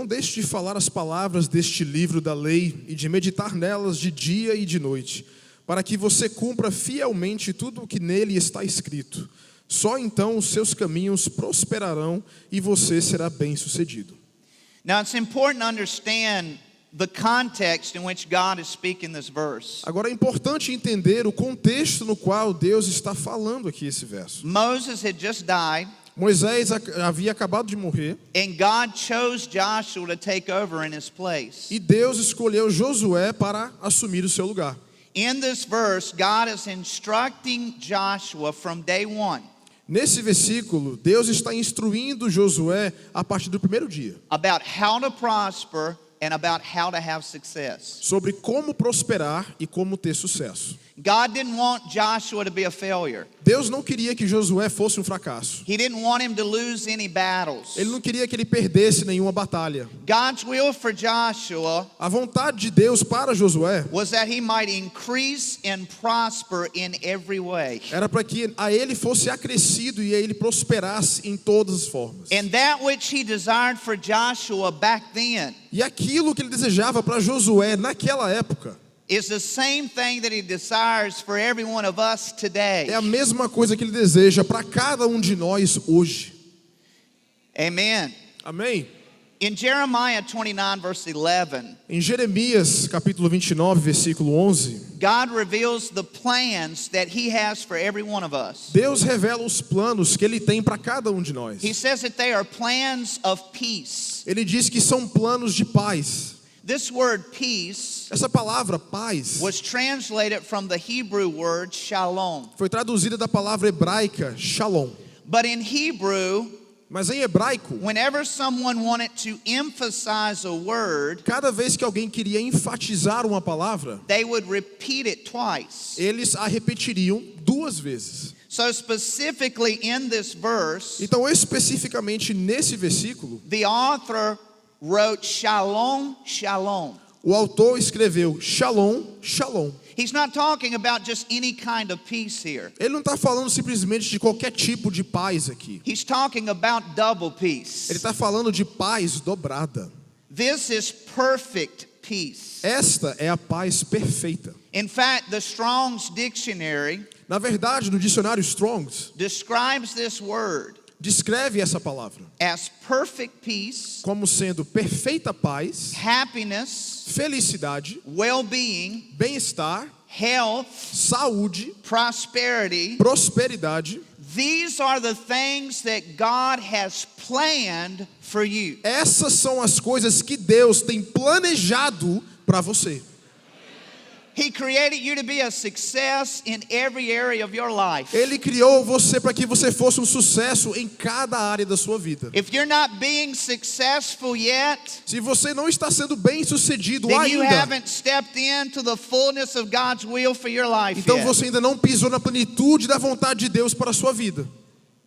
não deixe de falar as palavras deste livro da lei e de meditar nelas de dia e de noite, para que você cumpra fielmente tudo o que nele está escrito. Só então os seus caminhos prosperarão e você será bem-sucedido. Now it's important to understand the context in which God is speaking this verse. Agora é importante entender o contexto no qual Deus está falando aqui esse verso. Moses had just died, Moisés havia acabado de morrer and God chose Joshua to take over in his place. e Deus escolheu Josué para assumir o seu lugar. In this verse, God is instructing Joshua from day one Nesse versículo, Deus está instruindo Josué a partir do primeiro dia about how to prosper and about how to have success. sobre como prosperar e como ter sucesso. God didn't want Joshua to be a failure. Deus não queria que Josué fosse um fracasso. He didn't want him to lose any battles. Ele não queria que ele perdesse nenhuma batalha. God's will for Joshua A vontade de Deus para Josué was that he might increase and prosper in every way. era para que a ele fosse acrescido e a ele prosperasse em todas as formas. And that which he desired for Joshua back then E aquilo que ele desejava para Josué naquela época is the same thing that he desires for every one of us today. é a mesma coisa que ele deseja para cada um de nós hoje. Amen. Amém? In Jeremiah 29 verse 11, Em Jeremias, capítulo 29, versículo 11, God reveals the plans that he has for every one of us. Deus revela os planos que ele tem para cada um de nós. He says that they are plans of peace. Ele diz que são planos de paz. This word peace Essa palavra paz was translated from the Hebrew word shalom. foi traduzida da palavra hebraica shalom. But in Hebrew, Mas em hebraico, whenever someone wanted to emphasize a word, cada vez que alguém queria enfatizar uma palavra, they would repeat it twice. eles a repetiriam duas vezes. So specifically in this verse, Então, especificamente nesse versículo, the author wrote shalom, shalom. o autor escreveu shalom, shalom. He's not talking about just any kind of peace here. Ele não está falando simplesmente de qualquer tipo de paz aqui. He's talking about double Ele peace. está falando de paz dobrada. This is perfect peace. Esta é a paz perfeita. In fact, the Strong's Dictionary Na verdade, no dicionário Strong's, describes this word descreve essa palavra as perfect peace, como sendo perfeita paz, happiness, felicidade, well-being, bem-estar, health, saúde, prosperity. prosperidade. These are the things that God has planned for you. Essas são as coisas que Deus tem planejado para você. He created you to be a success in every area of your life. Ele criou você para que você fosse um sucesso em cada área da sua vida. If you're not being successful yet, Se você não está sendo bem-sucedido then you ainda, haven't stepped into the fullness of God's will for your life então yet. você ainda não pisou na plenitude da vontade de Deus para a sua vida.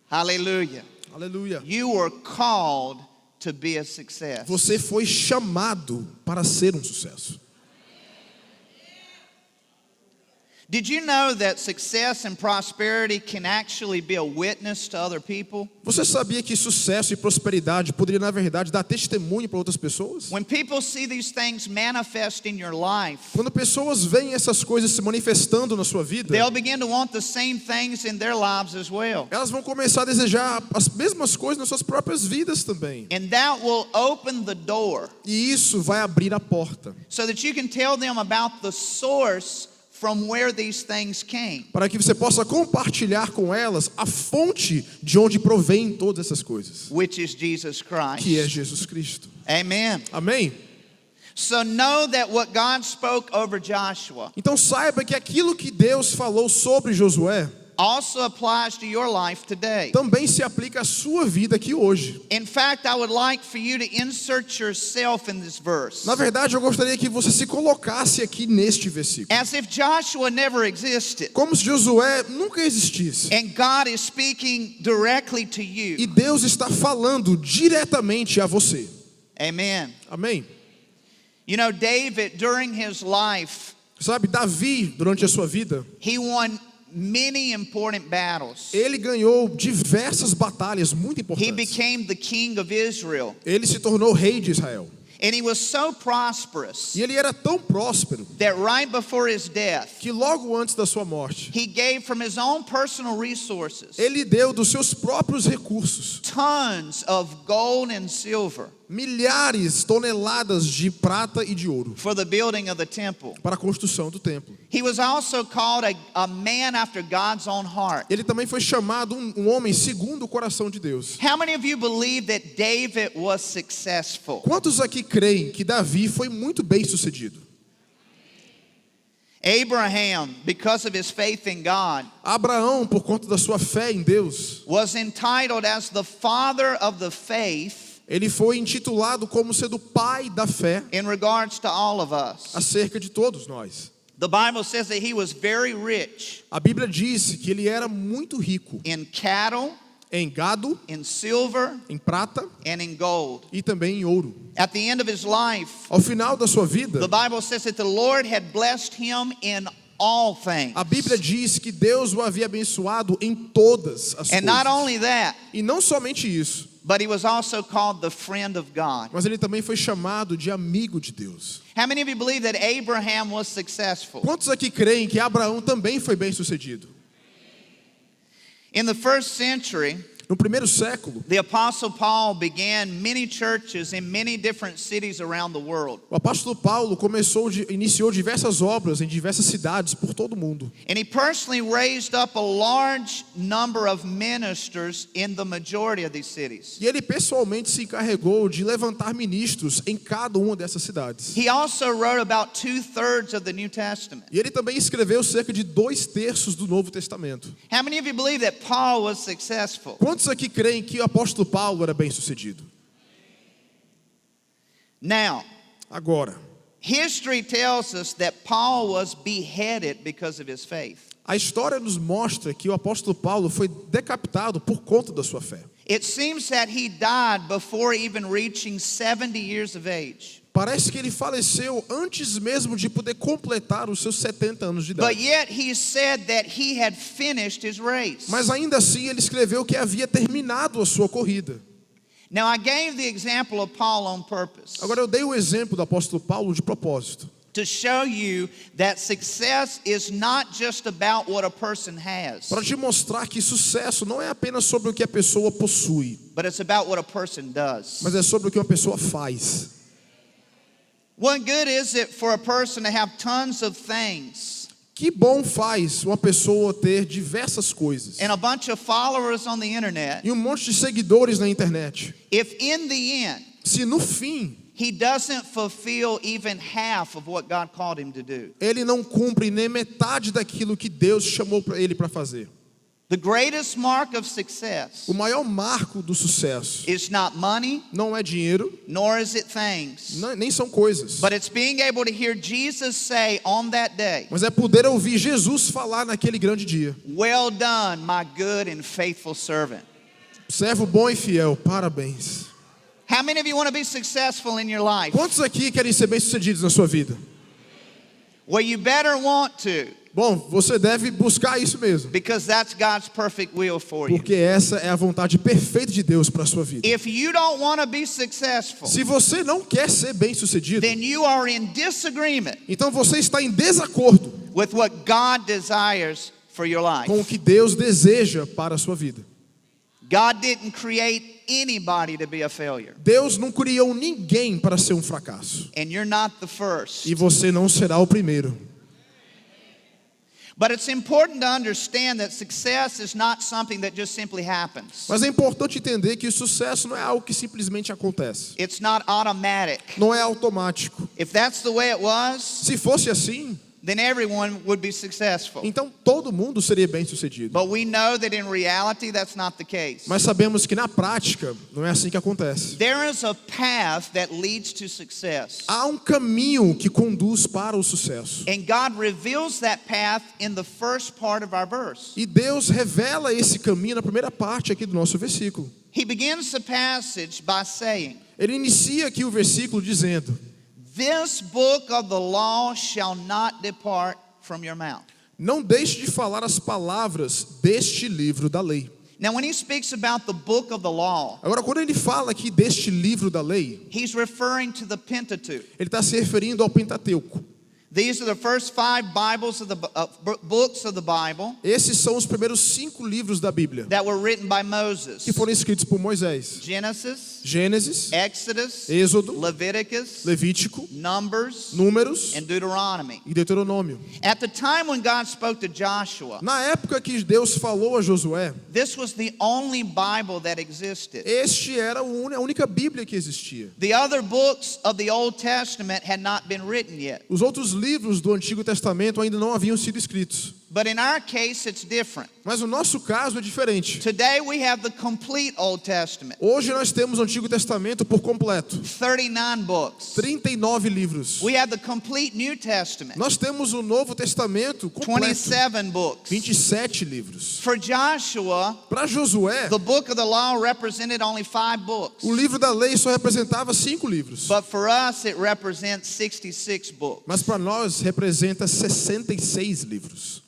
Hallelujah. Aleluia. You were called to be a success. Você foi chamado para ser um sucesso. Did you know that success and prosperity can actually be a witness to other people? Você sabia que sucesso e prosperidade poderia, na verdade, dar testemunho para outras pessoas? When people see these things manifest in your life, Quando pessoas veem essas coisas se manifestando na sua vida, they'll begin to want the same things in their lives as well. elas vão começar a desejar as mesmas coisas nas suas próprias vidas também. And that will open the door E isso vai abrir a porta so that you can tell them about the source from where these things came. para que você possa compartilhar com elas a fonte de onde provém todas essas coisas, Which is Jesus que é Christ. Jesus Cristo. Amen. Amém? So know that what God spoke over Joshua Então saiba que aquilo que Deus falou sobre Josué also applies to your life today. também se aplica à sua vida aqui hoje. In fact, I would like for you to insert yourself in this verse. Na verdade, eu gostaria que você se colocasse aqui neste versículo, As if Joshua never existed. como se Josué nunca existisse. And God is speaking directly to you. E Deus está falando diretamente a você. Amen. Amém? You know, David, during his life, Sabe, Davi, durante a sua vida, he won many important battles. Ele ganhou diversas batalhas muito He importantes. became the king of Israel. Ele se tornou rei de Israel. And he was so prosperous E ele era tão próspero that right before his death, que logo antes da sua morte, he gave from his own personal resources ele deu dos seus próprios recursos tons of gold and silver milhares de toneladas de prata e de ouro for the building of the temple. para a construção do templo. He was also called a man after God's own heart. Ele também foi chamado um homem segundo o coração de Deus. How many of you believe that David was successful? Quantos aqui creem que Davi foi muito bem sucedido? Abraham, because of his faith in God, Abraão, por conta da sua fé em Deus, was entitled as the father of the faith ele foi intitulado como sendo o pai da fé in regards to all of us. acerca de todos nós. The Bible says that he was very rich A Bíblia disse que ele era muito rico in cattle, em gado, in silver, em prata and in gold. e também em ouro. At the end of his life, Ao final da sua vida, the Bible says that the Lord had blessed him in all things. a Bíblia diz que Deus o havia abençoado em todas as And not coisas. only that, E não somente isso, but he was also called the friend of God. mas ele também foi chamado de amigo de Deus. How many of you believe that Abraham was successful? Quantos aqui creem que Abraão também foi bem sucedido? In the first century, No primeiro século, the Apostle Paul began many churches in many different cities around the world. o apóstolo Paulo iniciou diversas obras em diversas cidades por todo o mundo. And he personally raised up a large number of ministers in the majority of these cities. E ele pessoalmente se encarregou de levantar ministros em cada uma dessas cidades. He also wrote about 2/3 of the New Testament. E ele também escreveu cerca de 2/3 do Novo Testamento. How many of you believe that Paul was successful? Quantos aqui creem que o apóstolo Paulo era bem sucedido? Now, Agora, history tells us that Paul was beheaded because of his faith. a história nos mostra que o apóstolo Paulo foi decapitado por conta da sua fé. It seems that he died before even reaching 70 years of age. Parece que ele faleceu antes mesmo de poder completar os seus 70 anos de But idade. yet he said that he had finished his race. Mas ainda assim ele escreveu que havia terminado a sua corrida. Now I gave the example of Paul on purpose Agora eu dei o exemplo do apóstolo Paulo de propósito, to show you that success is not just about what a person has, para te mostrar que sucesso não é apenas sobre o que a pessoa possui, but it's about what a person does. mas é sobre o que uma pessoa faz. What good is it for a person to have tons of things Que bom faz uma pessoa ter diversas coisas and a bunch of followers on the internet e um monte de seguidores na internet, if in the end se no fim he doesn't fulfill even half of what God called him to do? ele não cumpre nem metade daquilo que Deus chamou para ele para fazer? The greatest mark of success O maior marco do sucesso is not money, não é dinheiro, nor is it things, nem são coisas, but it's being able to hear Jesus say on that day, mas é poder ouvir Jesus falar naquele grande dia: "Well done, my good and faithful servant." servo bom e fiel, parabéns. How many of you want to be successful in your life? Quantos aqui querem ser bem-sucedidos na sua vida? Well, you better want to, Bom, você deve buscar isso mesmo, because that's God's perfect will for you. porque essa é a vontade perfeita de Deus para a sua vida. If you don't want to be successful, Se você não quer ser bem-sucedido, then you are in disagreement então você está em desacordo with what God desires for your life. com o que Deus deseja para a sua vida. God didn't create anybody to be a failure, Deus não criou ninguém para ser um fracasso, and you're not the first. e você não será o primeiro. But it's important to understand that success is not something that just simply happens. Mas é importante entender que o sucesso não é algo que simplesmente acontece. It's not automatic. Não é automático. If that's the way it was, Se fosse assim, then everyone would be successful. então todo mundo seria bem-sucedido. But we know that in reality that's not the case. Mas sabemos que na prática não é assim que acontece. There is a path that leads to success. Há um caminho que conduz para o sucesso. And God reveals that path in the first part of our verse. E Deus revela esse caminho na primeira parte aqui do nosso versículo. He begins the passage by saying, Ele inicia aqui o versículo dizendo: "This book of the law shall not depart from your mouth." Não deixe de falar as palavras deste livro da lei. Now, when he speaks about the book of the law, Agora, quando ele fala aqui deste livro da lei, he's referring to the Pentateuch. ele está se referindo ao Pentateuco. These are the first 5 Bibles of the books of the Bible Esses são os primeiros 5 livros da Bíblia, that were written by Moses. que foram escritos por Moisés. Genesis, Gênesis, Exodus, Êxodo, Leviticus, Levítico, Numbers, Números and Deuteronomy. e Deuteronômio. At the time when God spoke to Joshua, Na época que Deus falou a Josué, this was the only Bible that existed. este era a única Bíblia que existia. The other books of the Old Testament had not been written yet. Os outros livros do Antigo Testamento ainda não haviam sido escritos. But in our case, it's different. Mas o nosso caso é diferente. Today we have the complete Old Testament, Hoje nós temos o Antigo Testamento por completo. 39 books. 39 livros. We have the complete New Testament, Nós temos o Novo Testamento completo. 27 books. 27 livros. For Joshua, Para Josué, the book of the law represented only 5 books. o livro da lei só representava 5 livros. But for us, it represents 66 books. Mas para nós representa 66 livros.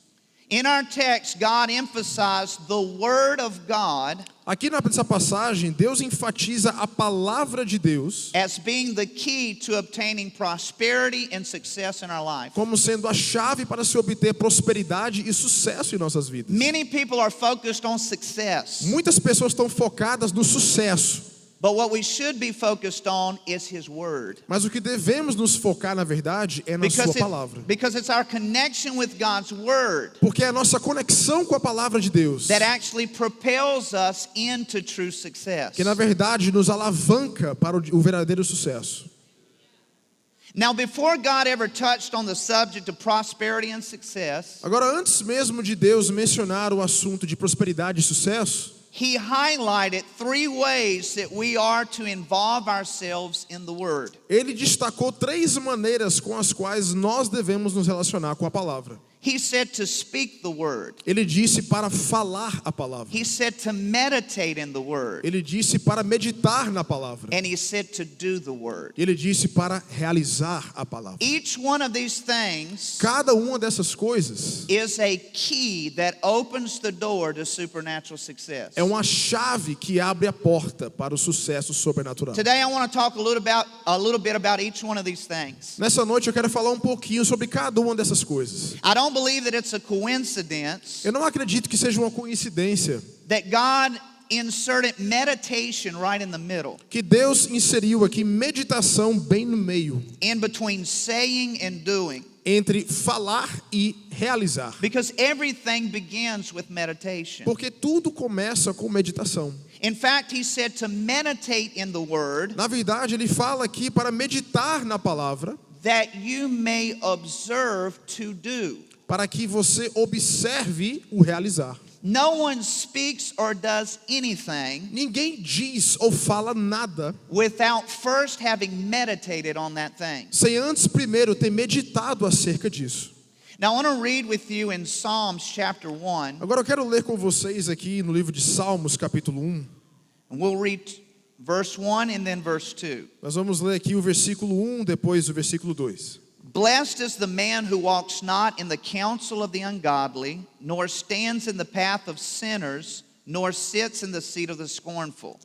In our text, God emphasized the Word of God Aqui nessa passagem, Deus enfatiza a palavra de Deus as being the key to obtaining prosperity and success in our life. como sendo a chave para se obter prosperidade e sucesso em nossas vidas. Many people are focused on success, Muitas pessoas estão focadas no sucesso, but what we should be focused on is His Word. mas o que devemos nos focar, na verdade, é na sua palavra. Because it's our connection with God's Word Porque é a nossa conexão com a palavra de Deus that actually propels us into true success. que, na verdade, nos alavanca para o verdadeiro sucesso. Now, before God ever touched on the subject of prosperity and success, Agora, antes mesmo de Deus mencionar o assunto de prosperidade e sucesso, He highlighted 3 ways that we are to involve ourselves in the Word. ele destacou 3 maneiras com as quais nós devemos nos relacionar com a palavra. He said to speak the Word. Ele disse para falar a palavra. He said to meditate in the Word. Ele disse para meditar na palavra. And He said to do the Word. Ele disse para realizar a palavra. Each one of these things Cada uma dessas coisas is a key that opens the door to supernatural success. é uma chave que abre a porta para o sucesso sobrenatural. Today I want to talk a little bit about each one of these things. Nessa noite eu quero falar um pouquinho sobre cada uma dessas coisas. I don't believe that it's a coincidence Eu não acredito que seja uma coincidência that God inserted meditation right in the middle, que Deus inseriu aqui meditação bem no meio, in between saying and doing, entre falar e realizar. because everything begins with meditation. Porque tudo começa com meditação. In fact, he said to meditate in the Word Na verdade, ele fala aqui para meditar na palavra, that you may observe to do. para que você observe o realizar. No one speaks or does anything Ninguém diz ou fala nada without first having meditated on that thing. sem antes primeiro ter meditado acerca disso. Now, I want to read with you in Psalms chapter 1, Agora eu quero ler com vocês aqui no livro de Salmos, capítulo 1. and we'll read verse 1 and then verse 2. Nós vamos ler aqui o versículo 1, depois o versículo 2. Blessed is the man who walks not in the counsel of the ungodly, nor stands in the path of sinners, nor sits in the seat of the scornful.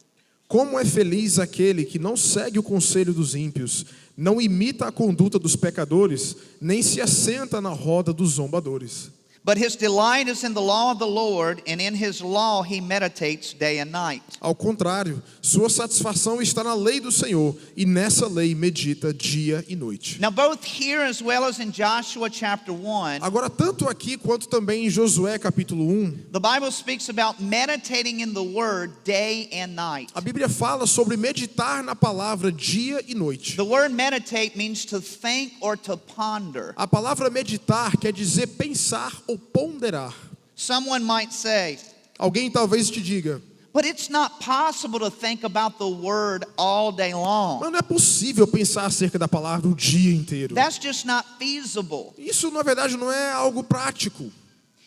Como é feliz aquele que não segue o conselho dos ímpios, não imita a conduta dos pecadores, nem se assenta na roda dos zombadores. But his delight is in the law of the Lord, and in his law he meditates day and night. Ao contrário, sua satisfação está na lei do Senhor, e nessa lei medita dia e noite. Now, both here as well as in Joshua chapter 1, Agora, tanto aqui quanto também em Josué capítulo 1, the Bible speaks about meditating in the word day and night. a Bíblia fala sobre meditar na palavra dia e noite. The word meditate means to think or to ponder. A palavra meditar quer dizer pensar ou ponderar. Someone might say, Alguém talvez te diga, but it's not possible to think about the word all day long. mas não é possível pensar acerca da palavra o dia inteiro. That's just not feasible. Isso, na verdade, não é algo prático.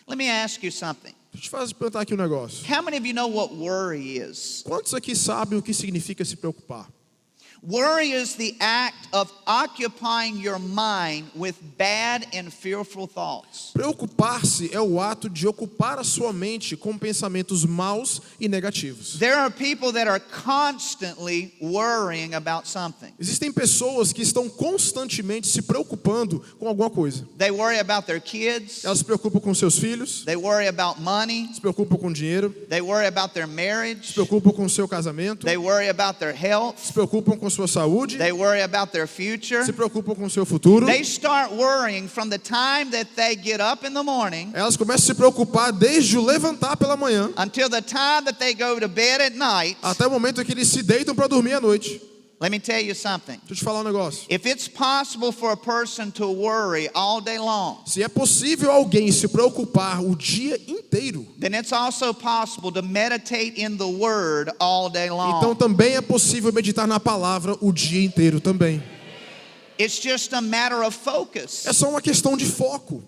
Let me ask you something. Deixa eu te perguntar aqui um negócio. How many of you know what worry is? Quantos aqui sabem o que significa se preocupar? Worry is the act of occupying your mind with bad and fearful thoughts. Preocupar-se é o ato de ocupar a sua mente com pensamentos maus e negativos. There are people that are constantly worrying about something. Existem pessoas que estão constantemente se preocupando com alguma coisa. They worry about their kids. Elas se preocupam com seus filhos, They worry about money. se preocupam com dinheiro, They worry about their se marriage. preocupam com seu casamento, They worry about their health. se preocupam com sua saúde, They worry about their future. se preocupam com seu futuro. They start worrying from the time that they get up in the morning Elas começam a se preocupar desde o levantar pela manhã until the time that they go to bed at night. até o momento em que eles se deitam para dormir à noite. Let me tell you something. Deixa eu te falar um negócio. If it's possible for a person to worry all day long, Se é possível alguém se preocupar o dia inteiro, then it's also possible to meditate in the Word all day long. então também é possível meditar na palavra o dia inteiro também. It's just a matter of focus. É só uma questão de foco.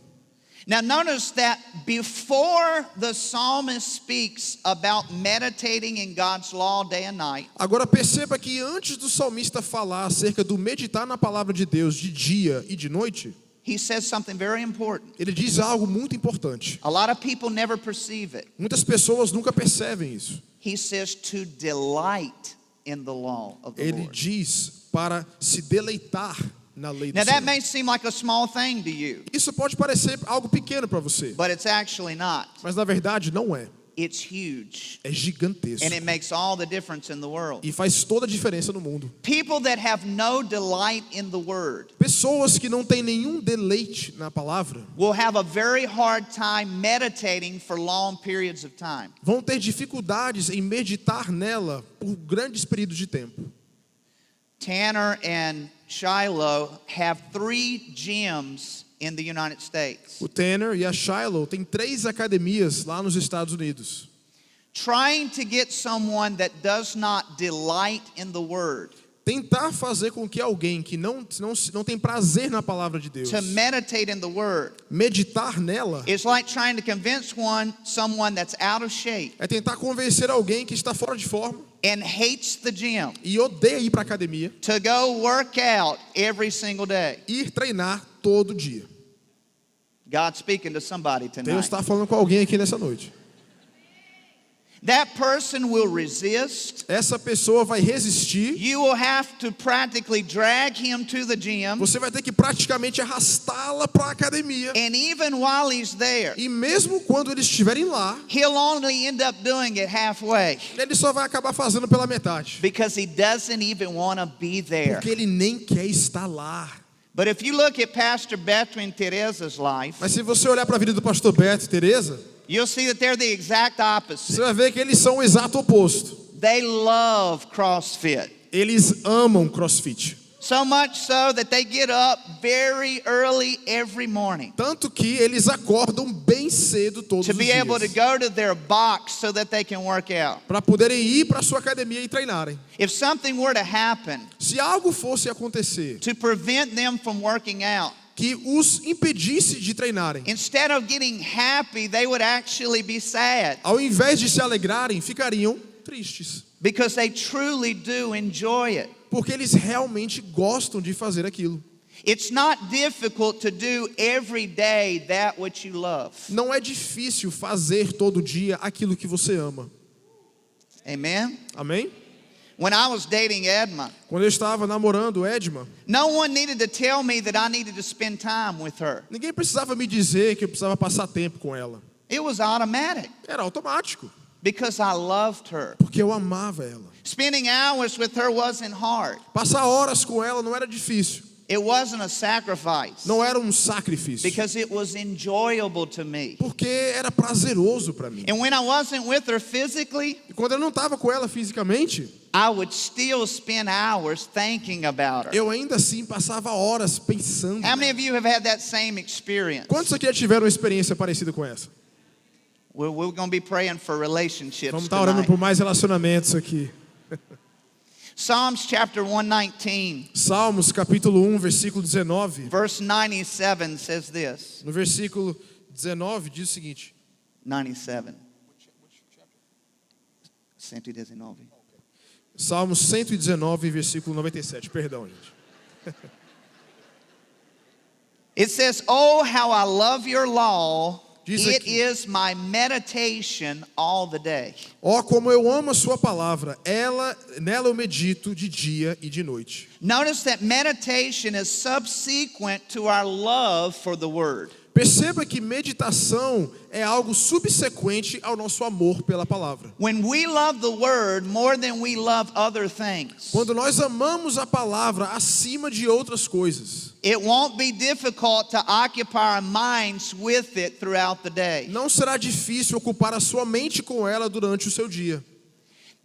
Now notice that before the psalmist speaks about meditating in God's law day and night, Agora perceba que antes do salmista falar acerca do meditar na palavra de Deus de dia e de noite, he says something very important. ele diz algo muito importante. A lot of people never perceive it. Muitas pessoas nunca percebem isso. He says to delight in the law of the Ele Lord. diz para se deleitar na lei do Now that Senhor. may seem like a small thing to you, Isso pode parecer algo pequeno para você, but it's actually not. mas na verdade não é. It's huge. É gigantesco And it makes all the difference in the world. e faz toda a diferença no mundo. People that have no delight in the Word Pessoas que não têm nenhum deleite na palavra will have a very hard time meditating for long periods of time. vão ter dificuldades em meditar nela por grandes períodos de tempo. Tanner and Shiloh have 3 gyms in the United States. O Tanner e a Shiloh têm 3 academias lá nos Estados Unidos. Trying to get someone that does not delight in the Word Tentar fazer com que alguém que não tem prazer na palavra de Deus to meditate in the Word meditar nela is like trying to convince someone that's out of shape é tentar convencer alguém que está fora de forma and hates the gym e odeia ir para a academia, to go work out every single day. ir treinar todo dia. God's speaking to somebody Deus tonight. está falando com alguém aqui nessa noite. That person will resist. Essa pessoa vai resistir. You will have to practically drag him to the gym. Você vai ter que praticamente arrastá-la para a academia. And even while he's there, E mesmo quando eles estiverem lá, he'll only end up doing it halfway ele só vai acabar fazendo pela metade. because he doesn't even want to be there. Porque ele nem quer estar lá. But if you look at Pastor Beto and Teresa's life, Mas se você olhar para a vida do pastor Beto e Teresa, you'll see that they're the exact você opposite. vai ver que eles são o exato oposto. They love CrossFit. Eles amam CrossFit. So much so that they get up very early every morning Tanto que eles acordam bem cedo todos to os be able to dias. go to their box so that they can work out. Para poderem ir para a sua academia e treinarem. If something were to happen Se algo fosse acontecer to prevent them from working out, que os impedisse de treinarem, instead of getting happy, they would actually be sad ao invés de se alegrarem, ficariam tristes. because they truly do enjoy it. Porque eles realmente gostam de fazer aquilo. It's not difficult to do every day that which you love. Não é difícil fazer todo dia aquilo que você ama. Amen? Amém? When I was dating Edma, Quando eu estava namorando Edma, no one needed to tell me that I needed to spend time with her. ninguém precisava me dizer que eu precisava passar tempo com ela. It was automatic Era automático, because I loved her. porque eu amava ela. Spending hours with her wasn't hard. Passar horas com ela não era difícil, It wasn't a sacrifice não era um sacrifício, because it was enjoyable to me. porque era prazeroso para mim. And when I wasn't with her physically, E quando eu não estava com ela fisicamente, I would still spend hours thinking about her. eu ainda assim passava horas pensando. How many of you have had that same experience? Quantos aqui já tiveram uma experiência parecida com essa? We're going to be praying for relationships Vamos estar orando tonight. por mais relacionamentos aqui. Psalms chapter 119, Salmos capítulo 1, versículo 19. verse 97 says this. No versículo 19 diz o seguinte: 97. 119. Salmos 119, versículo 97. Perdão, gente. It says, "Oh, how I love your law. Diz It aqui. is my meditation all the day." Ó, como eu amo a sua palavra, nela eu medito de dia e de noite. Notice that meditation is subsequent to our love for the word. Perceba que meditação é algo subsequente ao nosso amor pela palavra. When we love the word more than we love other things, Quando nós amamos a palavra acima de outras coisas, it won't be difficult to occupy our minds with it throughout the day. não será difícil ocupar a sua mente com ela durante o seu dia.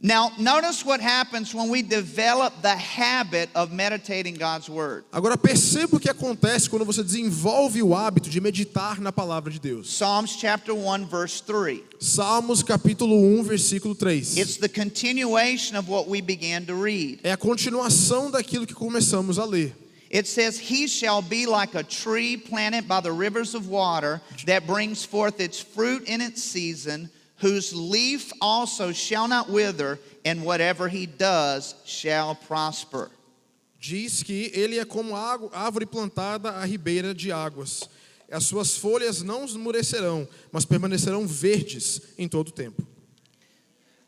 Now, notice what happens when we develop the habit of meditating God's word. Agora perceba o que acontece quando você desenvolve o hábito de meditar na palavra de Deus. Psalms chapter 1 verse 3. Salmos capítulo 1, versículo 3. It's the continuation of what we began to read. É a continuação daquilo que começamos a ler. It says, "He shall be like a tree planted by the rivers of water that brings forth its fruit in its season, whose leaf also shall not wither, and whatever he does shall prosper." Diz que ele é como árvore plantada à ribeira de águas. As suas folhas não esmurecerão, mas permanecerão verdes em todo o tempo.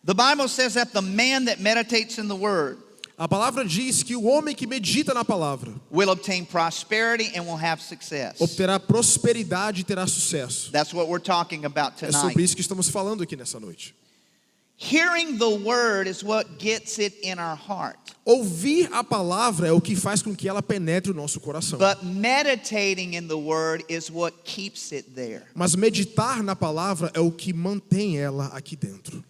The Bible says that the man that meditates in the word A palavra diz que o homem que medita na palavra will obtain prosperity and will have success. obterá prosperidade e terá sucesso. That's what we're talking about É tonight. sobre isso que estamos falando aqui nessa noite. Hearing the word is what gets it in our heart. Ouvir a palavra é o que faz com que ela penetre o nosso coração. But meditating in the word is what keeps it there. Mas meditar na palavra é o que mantém ela aqui dentro.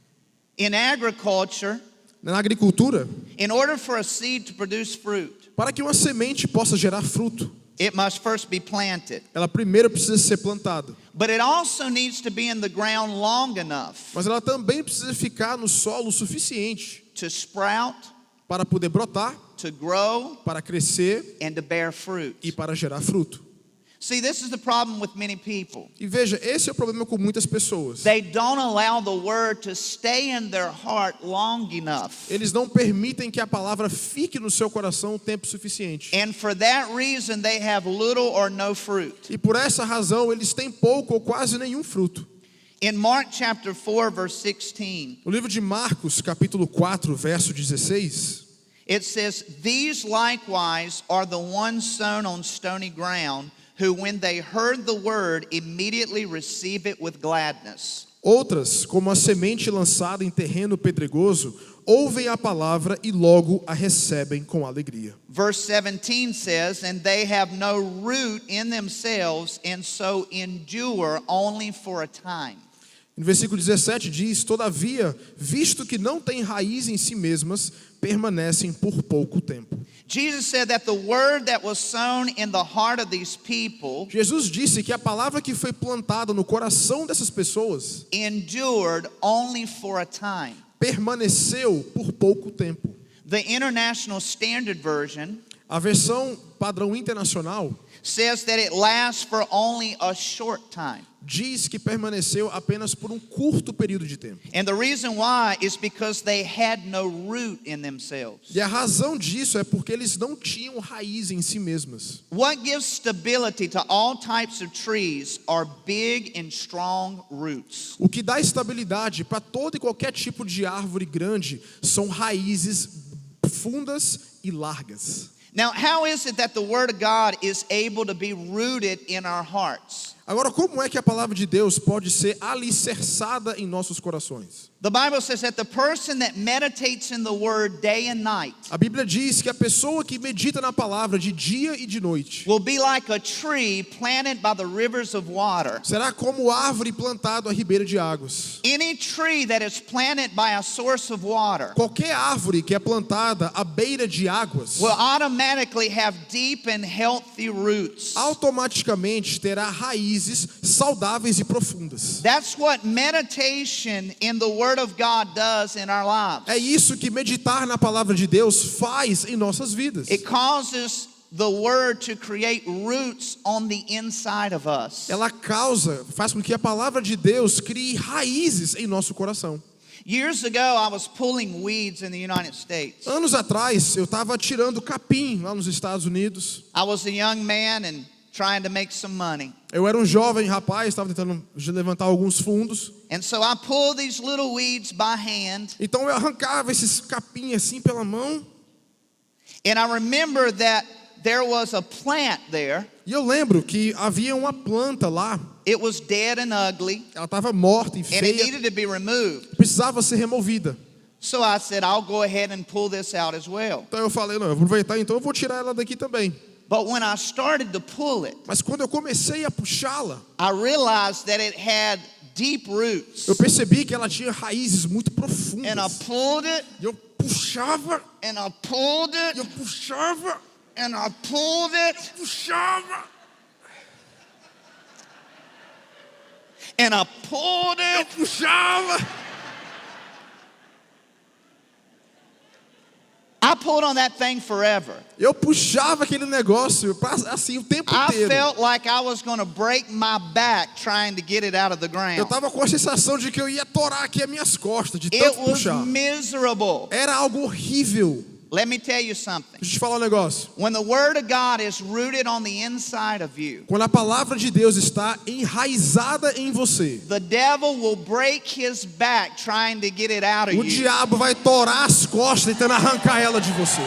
In agriculture, Na agricultura, in order for a seed to produce fruit, para que uma semente possa gerar fruto, it must first be planted. ela primeiro precisa ser plantada. But it also needs to be in the ground long enough Mas ela também precisa ficar no solo o suficiente to sprout, para poder brotar, to grow, para crescer and to bear fruit. e para gerar fruto. See, this is the problem with many people. E veja, esse é o problema com muitas pessoas. They don't allow the word to stay in their heart long enough. Eles não permitem que a palavra fique no seu coração o tempo suficiente. And for that reason, they have little or no fruit. E por essa razão, eles têm pouco ou quase nenhum fruto. In Mark chapter 4, verse 16, No livro de Marcos, capítulo 4, verso 16, it says, "These likewise are the ones sown on stony ground, who when they heard the word immediately receive it with gladness." outras, como a semente lançada em terreno pedregoso, ouvem a palavra e logo a recebem com alegria. Verse 17 says, "And they have no root in themselves, and so endure only for a time." No versículo 17 diz: "Todavia, visto que não têm raiz em si mesmas, permanecem por pouco tempo." Jesus said that the word that was sown in the heart of these people Jesus disse que a palavra que foi plantada no coração dessas pessoas endured only for a time. permaneceu por pouco tempo. The International Standard Version A versão padrão internacional says that it lasts for only a short time. diz que permaneceu apenas por um curto período de tempo. And the reason why is because they had no root in themselves. E a razão disso é porque eles não tinham raiz em si mesmas. What gives stability to all types of trees are big and strong roots. O que dá estabilidade para todo e qualquer tipo de árvore grande são raízes fundas e largas. Now, how is it that the Word of God is able to be rooted in our hearts? Agora, como é que a palavra de Deus pode ser alicerçada em nossos corações? The Bible says that the person that meditates in the Word day and night A Bíblia diz que a pessoa que medita na palavra de dia e de noite will be like a tree planted by the rivers of water. será como árvore plantada à ribeira de águas. Any tree that is planted by a source of water Qualquer árvore que é plantada à beira de águas will automatically have deep and healthy roots. automaticamente terá raízes saudáveis e profundas. That's what meditation in the Word of God does in our lives. É isso que meditar na palavra de Deus faz em nossas vidas. It causes the Word to create roots on the inside of us. Ela faz com que a palavra de Deus crie raízes em nosso coração. Years ago, I was pulling weeds in the United States. Anos atrás, eu estava tirando capim lá nos Estados Unidos. I was a young man and trying to make some money. Eu era um jovem rapaz, estava tentando levantar alguns fundos. And so I pulled these little weeds by hand. Então eu arrancava esses capim assim pela mão. And I remember that there was a plant there. E eu lembro que havia uma planta lá. It was dead and ugly. Ela estava morta e And it feia. needed to be removed. Precisava ser removida. So I said, I'll go ahead and pull this out as well. Então eu falei, não, eu vou aproveitar, então eu vou tirar ela daqui também. But when I started to pull it, Mas quando eu comecei a puxá-la, I realized that it had deep roots. eu percebi que ela tinha raízes muito And I profundas. pulled it, E eu puxava, and I pulled e it, eu puxava, and I pulled it, puxava, and I pulled eu it. puxava. I pulled on that thing forever. Eu puxava aquele negócio assim o tempo I inteiro. felt like I was going to break my back trying to get it out of the Eu ground. tava com a sensação de que eu ia torar aqui as minhas costas de It tanto was puxar. miserable. Era algo horrível. Let me tell you something. Deixa eu te falar um negócio. When the Word of God is rooted on the inside of you, Quando a palavra de Deus está enraizada em você, the devil will break his back trying to get it out of o you. diabo vai torar as costas tentando arrancar ela de você.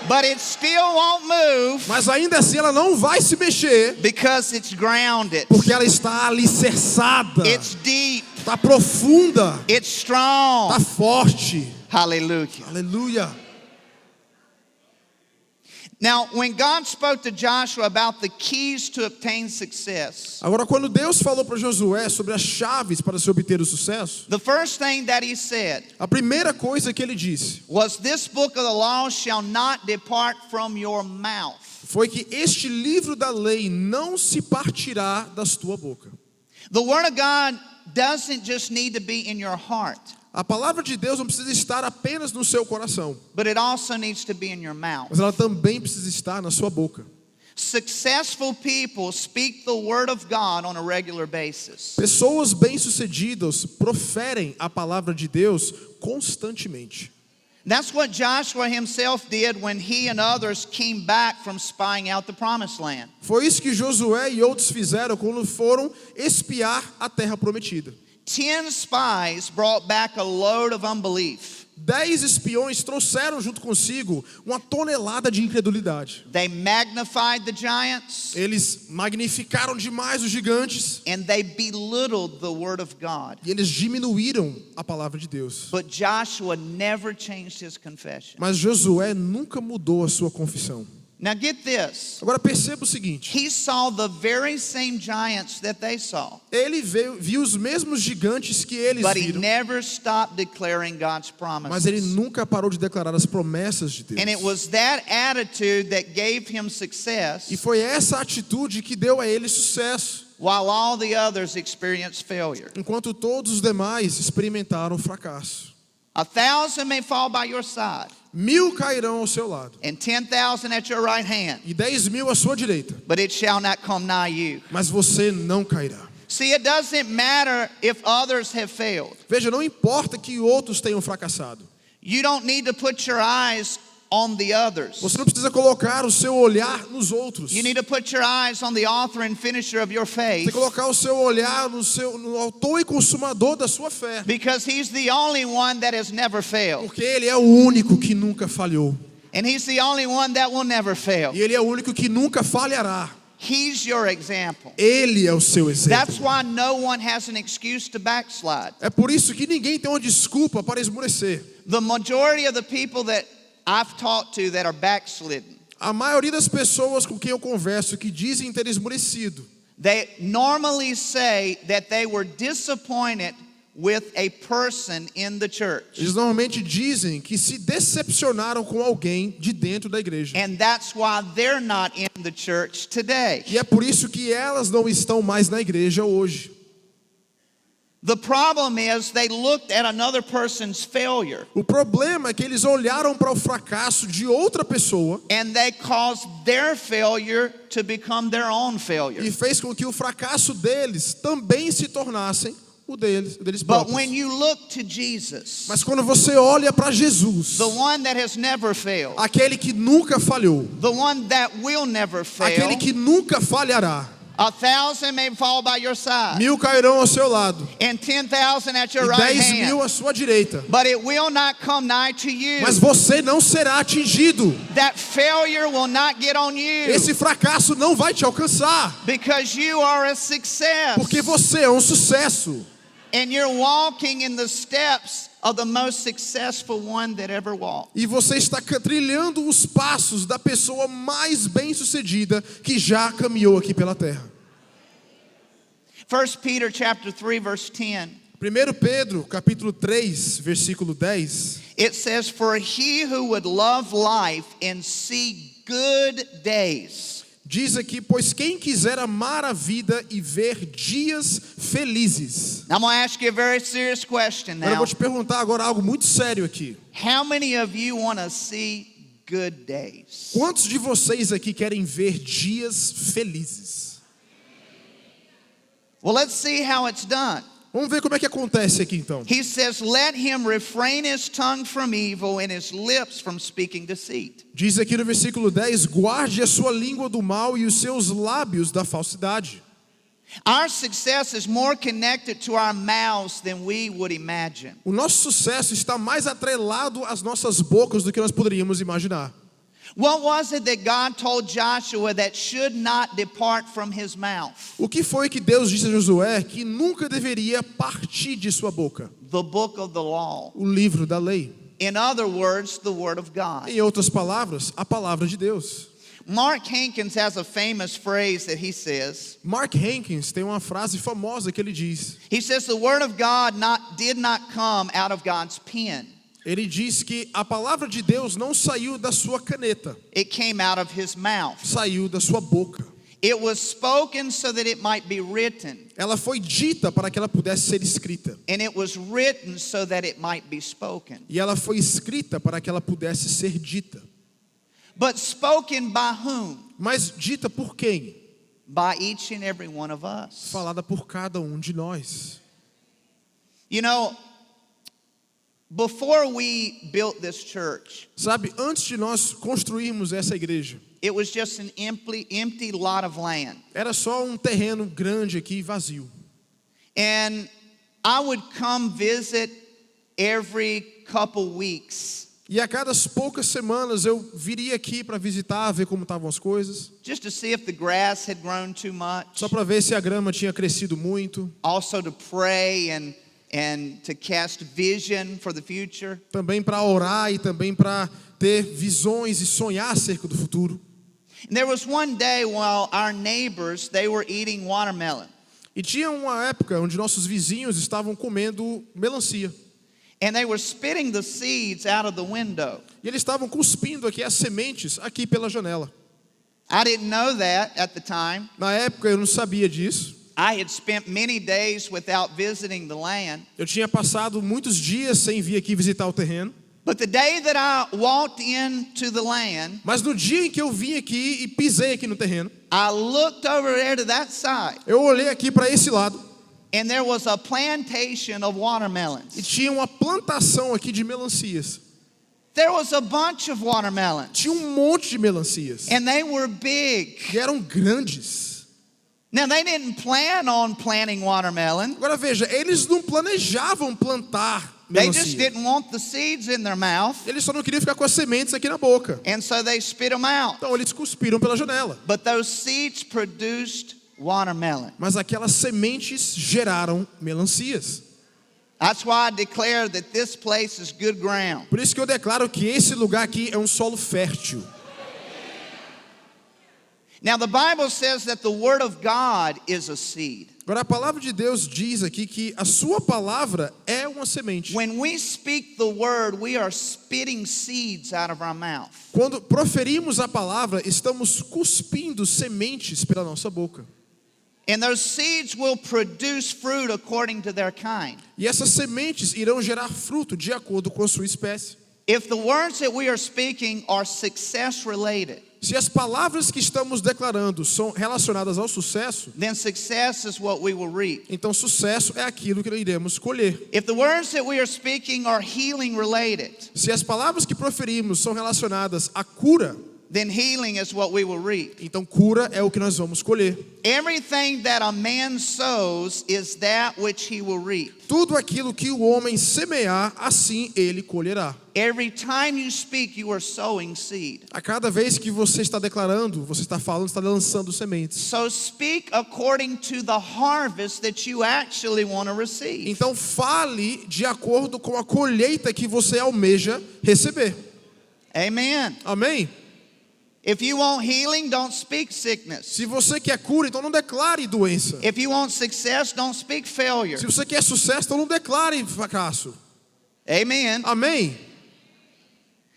But it still won't move Mas ainda assim ela não vai se mexer, because it's grounded. porque ela está alicerçada, It's deep. está profunda, It's strong. está forte. Hallelujah. Aleluia. Now, when God spoke to Joshua about the keys to obtain success, Agora, quando Deus falou para Josué sobre as chaves para se obter o sucesso, the first thing that he said a primeira coisa que ele disse was, "This book of the law shall not depart from your mouth." foi que este livro da lei não se partirá da tua boca. The Word of God doesn't just need to be in your heart, A palavra de Deus não precisa estar apenas no seu coração, but it also needs to be in your mouth. mas ela também precisa estar na sua boca. Successful people speak the Word of God on a regular basis. Pessoas bem-sucedidas proferem a palavra de Deus constantemente. That's what Joshua himself did when he and others came back from spying out the promised land. Foi isso que Josué e outros fizeram quando foram espiar a terra prometida. 10 spies brought back a load of unbelief. 10 espiões trouxeram junto consigo uma tonelada de incredulidade. They magnified the giants Eles magnificaram demais os gigantes and they belittled the Word of God. e eles diminuíram a palavra de Deus. But Joshua never changed his confession. Mas Josué nunca mudou a sua confissão. Now get this. Agora perceba o seguinte: He saw the very same giants that they saw, ele viu os mesmos gigantes que eles but he viram, never stopped declaring God's mas ele promises. nunca parou de declarar as promessas de Deus. And it was that attitude that gave him success, E foi essa atitude que deu a ele sucesso, while all the others experienced failure. enquanto todos os demais experimentaram fracasso. 1,000 may fall by your side, 1000 cairão ao seu lado and 10,000 at your right hand, e 10.000 à sua direita, but it shall not come nigh you. mas você não cairá. See, it doesn't matter if others have failed. Veja, não importa que outros tenham fracassado. You don't need to put your eyes on the others. Você não precisa colocar o seu olhar nos outros. You need to put your eyes on the author and finisher of your Você faith, tem que colocar o seu olhar no autor e consumador da sua fé. because he's the only one that has never failed. Porque ele é o único que nunca falhou. And he's the only one that will never fail. E ele é o único que nunca falhará. He's your example. Ele é o seu That's exemplo. why no one has an excuse to backslide. É por isso que ninguém tem uma desculpa para esmorecer. The majority of the people that I've talked to that are backslidden, A maioria das pessoas com quem eu converso que dizem ter esmorecido, they normally say that they were disappointed with a person in the church. eles normalmente dizem que se decepcionaram com alguém de dentro da igreja. And that's why they're not in the church today. E é por isso que elas não estão mais na igreja hoje. The problem is they looked at another person's failure O problema é que eles olharam para o fracasso de outra pessoa and they caused their failure to become their own failure. e fez com que o fracasso deles também se tornassem o deles But próprios. when you look to Jesus, Mas quando você olha para Jesus, the one that has never failed, aquele que nunca falhou, the one that will never fail, aquele que nunca falhará, 1,000 may fall by your side, 1000 cairão ao seu lado and 10,000 at your e right 10.000 hand, à sua direita, but it will not come nigh to you. mas você não será atingido. That failure will not get on you, Esse fracasso não vai te alcançar, because you are a success, porque você é um sucesso. and you're walking in the steps of the most successful one that ever walked. E você está trilhando os passos da pessoa mais bem-sucedida que já caminhou aqui pela terra. 1 Peter chapter 3 verse 10. 1 Pedro, capítulo 3, versículo 10. It says, "For he who would love life and see good days." Diz aqui, pois quem quiser amar a vida e ver dias felizes. Now, I'm going to ask you a very serious question Agora eu now. vou te perguntar agora algo muito sério aqui. How many of you want to see good days? Quantos de vocês aqui querem ver dias felizes? Well, let's see how it's done. Vamos ver como é que acontece aqui então. He says, "Let him refrain his tongue from evil and his lips from speaking deceit." Diz aqui no versículo 10, guarde a sua língua do mal e os seus lábios da falsidade. Our success is more connected to our mouths than we would imagine. O nosso sucesso está mais atrelado às nossas bocas do que nós poderíamos imaginar. What was it that God told Joshua that should not depart from his mouth? O que foi que Deus disse a Josué que nunca deveria partir de sua boca? The book of the law. O livro da lei. In other words, the word of God. Em outras palavras, a palavra de Deus. Mark Hankins has a famous phrase that he says. Mark Hankins tem uma frase famosa que ele diz. He says the word of God did not come out of God's pen. Ele diz que a palavra de Deus não saiu da sua caneta, It came out of his mouth. saiu da sua boca. It was spoken so that it might be written, Ela foi dita para que ela pudesse ser escrita. and it was written so that it might be spoken. E ela foi escrita para que ela pudesse ser dita. But spoken by whom? Mas dita por quem? By each and every one of us. Falada por cada um de nós. You know, before we built this church, Sabe, antes de nós construirmos essa igreja, it was just an empty lot of land. era só um terreno grande aqui, vazio. And I would come visit every couple weeks E a cada poucas semanas eu viria aqui para visitar, ver como estavam as coisas, just to see if the grass had grown too much. só para ver se a grama tinha crescido muito, Also to pray and to cast vision for the future. também para orar e também para ter visões e sonhar acerca do futuro. And there was one day while our neighbors, they were eating watermelon. E tinha uma época onde nossos vizinhos estavam comendo melancia. And they were spitting the seeds out of the window. E eles estavam cuspindo aqui as sementes aqui pela janela. I didn't know that at the time. Na época eu não sabia disso. I had spent many days without visiting the land. Eu tinha passado muitos dias sem vir aqui visitar o terreno. But the day that I walked into the land, Mas no dia em que eu vim aqui e pisei aqui no terreno, I looked over there to that side, eu olhei aqui para esse lado and there was a plantation of e watermelons. tinha uma plantação aqui de melancias. There was a bunch of watermelons, Tinha um monte de melancias. and they were big. E eram grandes. Now, they didn't plan on planting watermelon. Agora veja, eles não planejavam plantar They just melancia. didn't want the seeds in their mouth, Eles só não queriam ficar com as sementes aqui na boca. and so they spit them out. Então eles cuspiram pela janela. But those seeds produced watermelon. Mas aquelas sementes geraram melancias. That's why I declare that this place is good ground. Por isso que eu declaro que esse lugar aqui é um solo fértil. Now, the Bible says that the Word of God is a seed. Agora a palavra de Deus diz aqui que a sua palavra é uma semente. When we speak the Word, we are spitting seeds out of our mouth. Quando proferimos a palavra, estamos cuspindo sementes pela nossa boca. And those seeds will produce fruit according to their kind. E essas sementes irão gerar fruto de acordo com a sua espécie. If the words that we are speaking are success related, Se as palavras que estamos declarando são relacionadas ao sucesso, then success is what we will reap. então sucesso é aquilo que iremos colher. If the words that we are speaking are healing related, Se as palavras que proferimos são relacionadas à cura, then healing is what we will reap. então cura é o que nós vamos colher. Everything that a man sows is that which he will reap. Tudo aquilo que o homem semear, assim ele colherá. Every time you speak, you are sowing seed. A cada vez que você está declarando, você está falando, está lançando sementes. So speak according to the harvest that you actually want to receive. Então fale de acordo com a colheita que você almeja receber. Amen. Amém? If you want healing, don't speak sickness. Se você quer cura, então não declare doença. If you want success, don't speak failure. Se você quer sucesso, então não declare fracasso. Amen. Amém?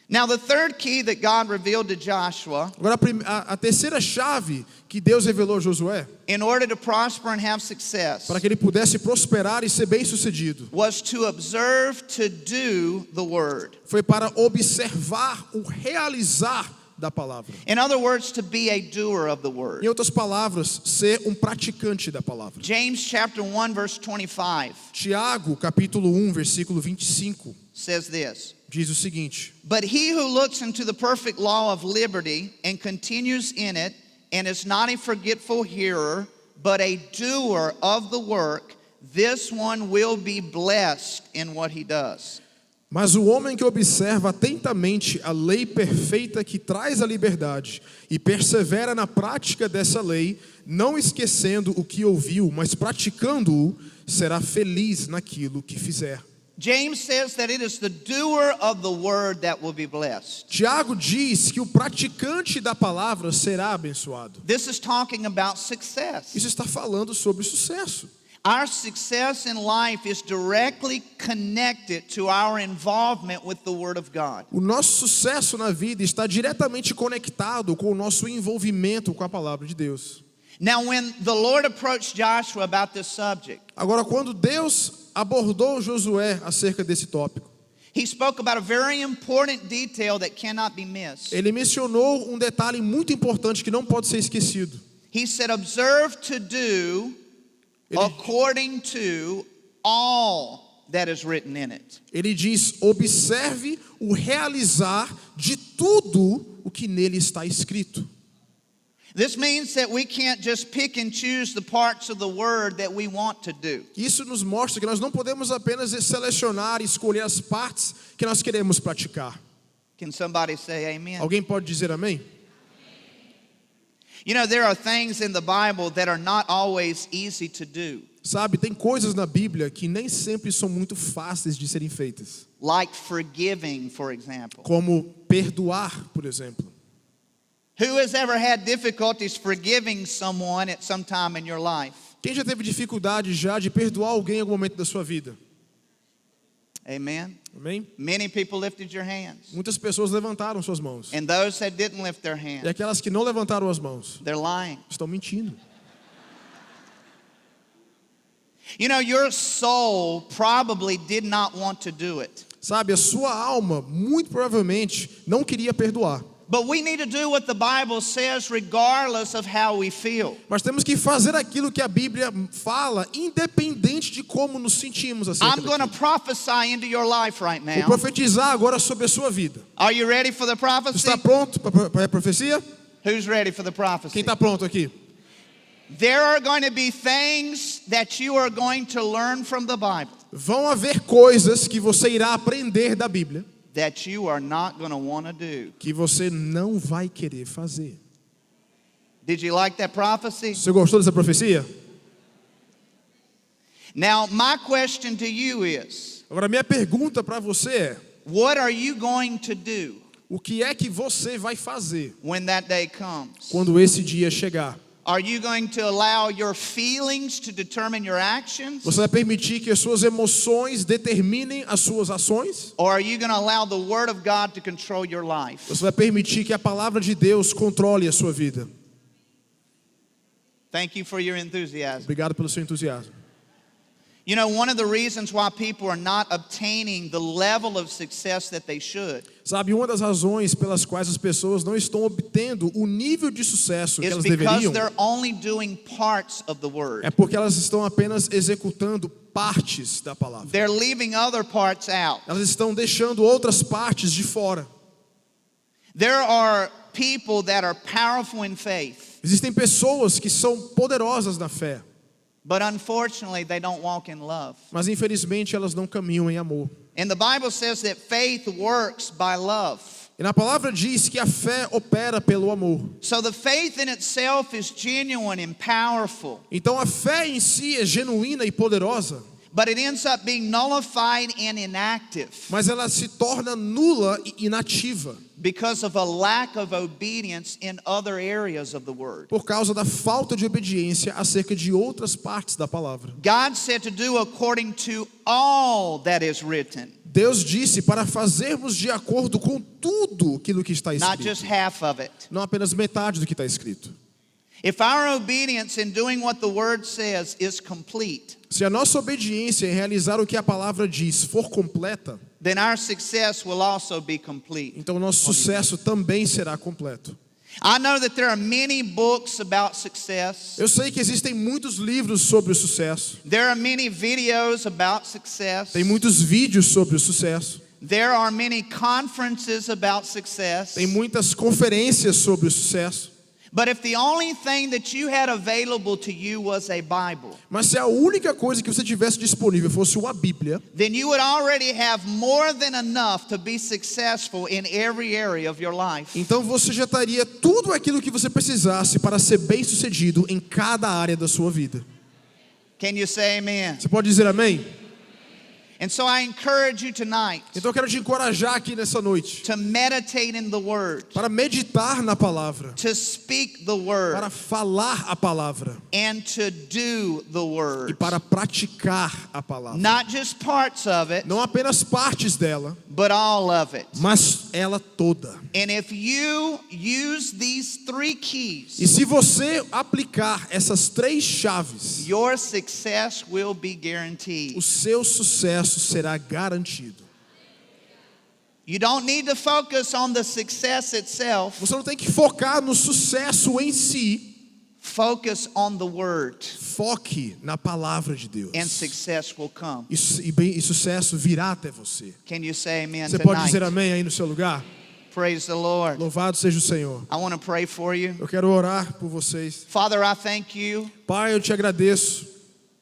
Now the third key that God revealed to Joshua Agora a terceira chave que Deus revelou a Josué, in order to prosper and have success, para que ele pudesse prosperar e ser bem-sucedido, was to observe to do the word. foi para observar o realizar da palavra. In other words, to be a doer of the word. Em outras palavras, ser um praticante da palavra. James chapter 1 verse 25 Tiago, capítulo 1, versículo 25, says this: diz o seguinte: But he who looks into the perfect law of liberty and continues in it, and is not a forgetful hearer, but a doer of the work, this one will be blessed in what he does. Mas o homem que observa atentamente a lei perfeita que traz a liberdade e persevera na prática dessa lei, não esquecendo o que ouviu, mas praticando-o, será feliz naquilo que fizer. James says that it is the doer of the word that will be blessed. Tiago diz que o praticante da palavra será abençoado. This is talking about success. Isso está falando sobre sucesso. Our success in life is directly connected to our involvement with the Word of God. O nosso sucesso na vida está diretamente conectado com o nosso envolvimento com a palavra de Deus. Now, when the Lord approached Joshua about this subject, Agora, quando Deus abordou Josué acerca desse tópico, He spoke about a very important detail that cannot be missed. ele mencionou um detalhe muito importante que não pode ser esquecido. He said, observe to do according to all that is written in it. Ele diz: observe o realizar de tudo o que nele está escrito. This means that we can't just pick and choose the parts of the word that we want to do. Isso nos mostra que nós não podemos apenas selecionar e escolher as partes que nós queremos praticar. Can somebody say amen? Alguém pode dizer amém? You know, there are things in the Bible that are not always easy to do. Sabe, tem coisas na Bíblia que nem sempre são muito fáceis de serem feitas. Like forgiving, for example. Como perdoar, por exemplo. Who has ever had difficulties forgiving someone at some time in your life? Quem já teve dificuldade já de perdoar alguém em algum momento da sua vida? Amen. Amém? Many people lifted your hands. Muitas pessoas levantaram suas mãos. And those that didn't lift their E hands, aquelas que não levantaram as mãos they're lying. estão mentindo. You know, your soul probably did not want to do it. Sabe, a sua alma muito provavelmente não queria perdoar. But we need to do what the Bible says regardless of how we feel. Mas temos que fazer aquilo que a Bíblia fala, independente de como nos sentimos acerca I'm going to daquilo. prophesy into your life right Vou now. profetizar agora sobre a sua vida. Are you ready for the prophecy? Está pronto para a profecia? Who's ready for the prophecy? Quem está pronto aqui? There are going to be things that you are going to learn from the Bible Vão haver coisas que você irá aprender da Bíblia that you are not going to want to do. que você não vai querer fazer. Did you like that prophecy? Você gostou dessa profecia? Now, my question to you is, Agora, minha pergunta para você é: what are you going to do o que é que você vai fazer when that day comes? quando esse dia chegar? Are you going to allow your feelings to determine your actions? Você vai permitir que as suas emoções determinem as suas ações? Or are you going to allow the Word of God to control your life? Você vai permitir que a palavra de Deus controle a sua vida? Thank you for your enthusiasm. Obrigado pelo seu entusiasmo. You know, one of the reasons why people are not obtaining the level of success that they should Sabe, uma das razões pelas quais as pessoas não estão obtendo o nível de sucesso que is elas because deveriam they're only doing parts of the word. é porque elas estão apenas executando partes da palavra. They're leaving other parts out. Elas estão deixando outras partes de fora. There are people that are powerful in faith, Existem pessoas que são poderosas na fé, but unfortunately they don't walk in love. mas infelizmente elas não caminham em amor. And the Bible says that faith works by love. E na palavra diz que a fé opera pelo amor. So the faith in itself is genuine and powerful, Então a fé em si é genuína e poderosa, but it ends up being nullified and inactive mas ela se torna nula e inativa because of a lack of obedience in other areas of the word. por causa da falta de obediência acerca de outras partes da palavra. God said to do according to all that is written, Deus disse para fazermos de acordo com tudo aquilo que está not just escrito, half of it. não apenas metade do que está escrito. If our obedience in doing what the word says is complete, Se a nossa obediência em realizar o que a palavra diz for completa, then our success will also be complete. então o nosso sucesso também será completo. I know that there are many books about success. Eu sei que existem muitos livros sobre o sucesso, There are many videos about success. tem muitos vídeos sobre o sucesso, There are many conferences about success. tem muitas conferências sobre o sucesso. But if the only thing that you had available to you was a Bible, Mas se a única coisa que você tivesse disponível fosse uma Bíblia, then you would already have more than enough to be successful in every area of your life. então você já teria tudo aquilo que você precisasse para ser bem-sucedido em cada área da sua vida. Can you say amen? Você pode dizer amém? And so I encourage you tonight Então eu quero te encorajar aqui nessa noite to meditate in the word, para meditar na palavra, to speak the word, para falar a palavra and to do the e word. para praticar a palavra. Not just parts of it, Não apenas partes dela, but all of it. mas ela toda. And if you use these three E keys, se você aplicar essas três chaves, your success will be guaranteed. o seu sucesso será garantido. You don't need to focus on the success itself. Você não tem que focar no sucesso em si. Focus on the word, Foque na palavra de Deus. and success will come. E sucesso virá até você. Can you say amen Você pode dizer tonight? amém aí no seu lugar? Praise the Lord. Louvado seja o Senhor. I want to pray for you. Eu quero orar por vocês. Father, I thank you Pai, eu te agradeço,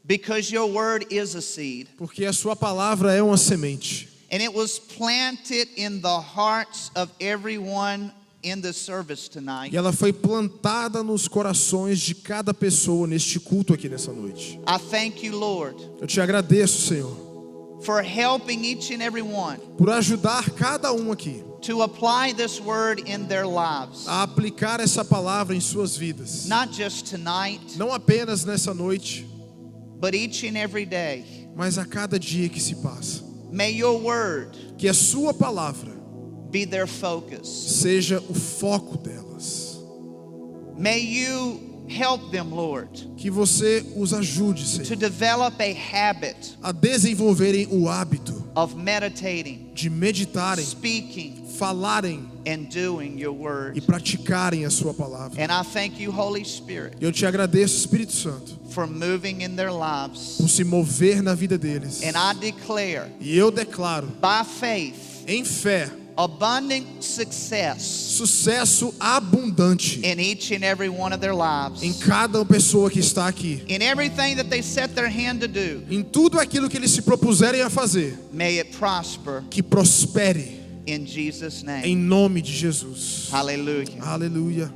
because your word is a seed, porque a sua palavra é uma semente. and it was planted in the hearts of everyone in the service tonight. E ela foi plantada nos corações de cada pessoa neste culto aqui nessa noite. I thank you, Lord, Eu te agradeço, Senhor, for helping each and every one por ajudar cada um aqui to apply this word in their lives. a aplicar essa palavra em suas vidas. Not just tonight, Não apenas nessa noite, but each and every day. mas a cada dia que se passa. May your word Que a sua palavra be their focus. seja o foco delas. May you help them, Lord, Que você os ajude, to Senhor, develop a habit a desenvolverem o hábito of meditating, de meditarem, speaking, falarem and doing your e word. praticarem a sua palavra. And I thank you, Holy Spirit, Eu te agradeço, Espírito Santo, for moving in their lives. por se mover na vida deles. And I declare, E eu declaro, by faith, em fé, abundant success sucesso abundante in each and every one of their em lives. cada pessoa que está aqui. In everything that they set their hand to do, Em tudo aquilo que eles se propuserem a fazer, may it prosper que prospere in Jesus' em name. nome de Jesus. Hallelujah. Aleluia.